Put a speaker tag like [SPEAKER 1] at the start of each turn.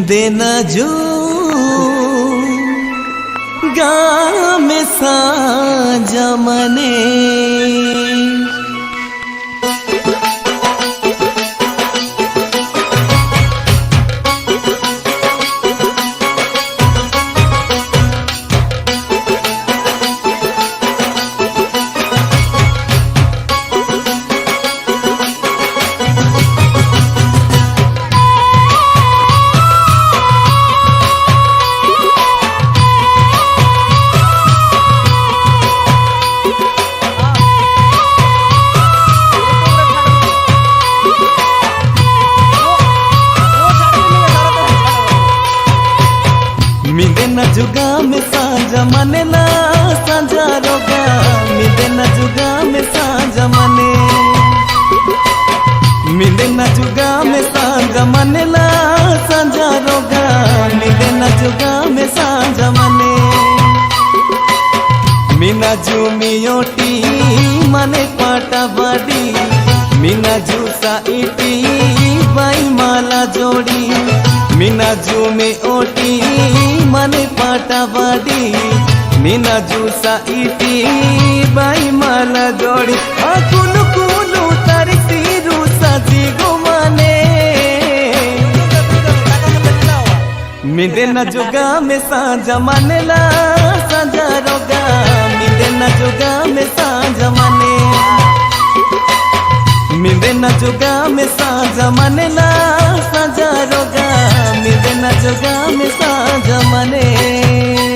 [SPEAKER 1] देना जो गाँव में साँझ मने मिदेना जुगा में साँझ मने ना साँझा रोगा मिदेना जुगा में साँझ मने मिदेना जुगा में साँझ मने ना साँझा रोगा मिदेना जुगा में साँझ मने मीना जुमियोटी मने पाटा बाड़ी मीना जूसा इटी बाई माला जोड़ी मीना जू में ओटी मने पाटा बाड़ी मीना जूसा इटी बाई माला जोड़ी कुलू कुलू तारी तीरू साजी घुमाने मिदेना जुगा में साँझ मने ला साँझा रोगा मिदेना जुगा में साँझ मने मिदेना जुगा में साँझ मने ला साँझा रोगा मिदेना जुगा में साँझ मने।